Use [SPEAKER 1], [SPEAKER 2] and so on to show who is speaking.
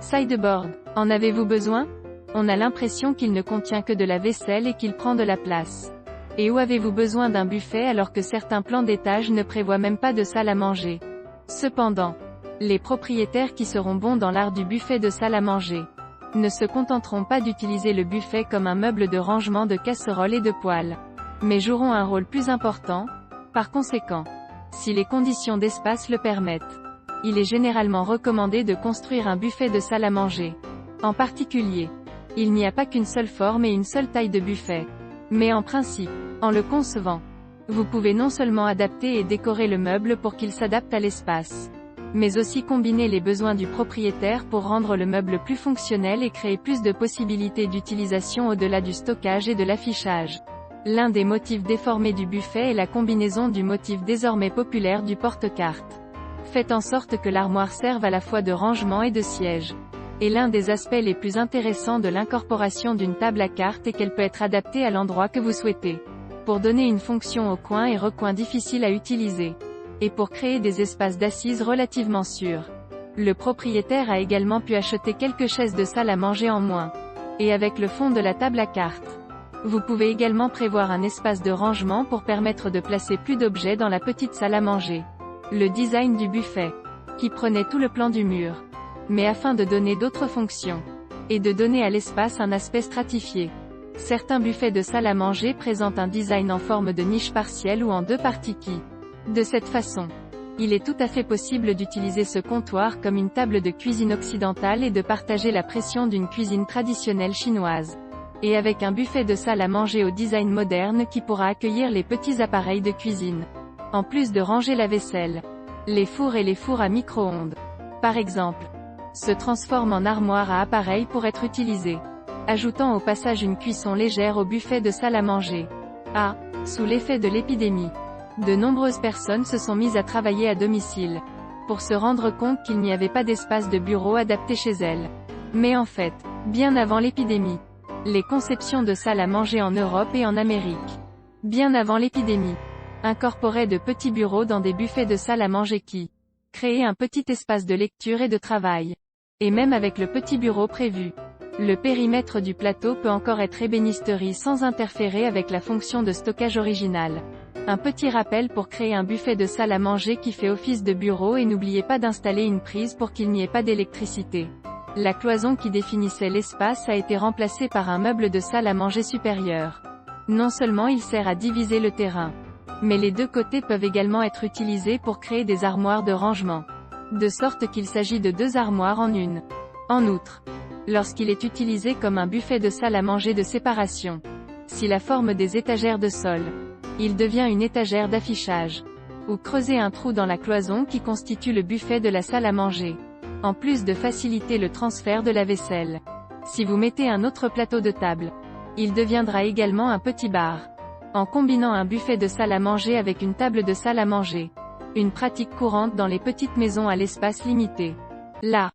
[SPEAKER 1] Sideboard. En avez-vous besoin? On a l'impression qu'il ne contient que de la vaisselle et qu'il prend de la place. Et où avez-vous besoin d'un buffet alors que certains plans d'étage ne prévoient même pas de salle à manger? Cependant, les propriétaires qui seront bons dans l'art du buffet de salle à manger ne se contenteront pas d'utiliser le buffet comme un meuble de rangement de casseroles et de poêles, mais joueront un rôle plus important. Par conséquent, si les conditions d'espace le permettent, il est généralement recommandé de construire un buffet de salle à manger. En particulier, il n'y a pas qu'une seule forme et une seule taille de buffet. Mais en principe, en le concevant, vous pouvez non seulement adapter et décorer le meuble pour qu'il s'adapte à l'espace, mais aussi combiner les besoins du propriétaire pour rendre le meuble plus fonctionnel et créer plus de possibilités d'utilisation au-delà du stockage et de l'affichage. L'un des motifs déformés du buffet est la combinaison du motif désormais populaire du porte-cartes. Faites en sorte que l'armoire serve à la fois de rangement et de siège. Et l'un des aspects les plus intéressants de l'incorporation d'une table à cartes est qu'elle peut être adaptée à l'endroit que vous souhaitez, pour donner une fonction aux coins et recoins difficiles à utiliser, et pour créer des espaces d'assises relativement sûrs. Le propriétaire a également pu acheter quelques chaises de salle à manger en moins. Et avec le fond de la table à cartes, vous pouvez également prévoir un espace de rangement pour permettre de placer plus d'objets dans la petite salle à manger. Le design du buffet, qui prenait tout le plan du mur, mais afin de donner d'autres fonctions, et de donner à l'espace un aspect stratifié. Certains buffets de salle à manger présentent un design en forme de niche partielle ou en deux parties qui, de cette façon, il est tout à fait possible d'utiliser ce comptoir comme une table de cuisine occidentale et de partager la pression d'une cuisine traditionnelle chinoise. Et avec un buffet de salle à manger au design moderne qui pourra accueillir les petits appareils de cuisine. En plus de ranger la vaisselle, les fours et les fours à micro-ondes, par exemple, se transforment en armoires à appareils pour être utilisés, ajoutant au passage une cuisson légère au buffet de salle à manger. Sous l'effet de l'épidémie, de nombreuses personnes se sont mises à travailler à domicile, pour se rendre compte qu'il n'y avait pas d'espace de bureau adapté chez elles. Mais en fait, bien avant l'épidémie, les conceptions de salles à manger en Europe et en Amérique, bien avant l'épidémie, incorporaient de petits bureaux dans des buffets de salle à manger qui créaient un petit espace de lecture et de travail. Et même avec le petit bureau prévu, le périmètre du plateau peut encore être ébénisterie sans interférer avec la fonction de stockage originale. Un petit rappel pour créer un buffet de salle à manger qui fait office de bureau et n'oubliez pas d'installer une prise pour qu'il n'y ait pas d'électricité. La cloison qui définissait l'espace a été remplacée par un meuble de salle à manger supérieur. Non seulement il sert à diviser le terrain, mais les deux côtés peuvent également être utilisés pour créer des armoires de rangement, de sorte qu'il s'agit de deux armoires en une. En outre, lorsqu'il est utilisé comme un buffet de salle à manger de séparation, si la forme des étagères de sol, il devient une étagère d'affichage, ou creuser un trou dans la cloison qui constitue le buffet de la salle à manger, en plus de faciliter le transfert de la vaisselle. Si vous mettez un autre plateau de table, il deviendra également un petit bar. En combinant un buffet de salle à manger avec une table de salle à manger, une pratique courante dans les petites maisons à l'espace limité. Là,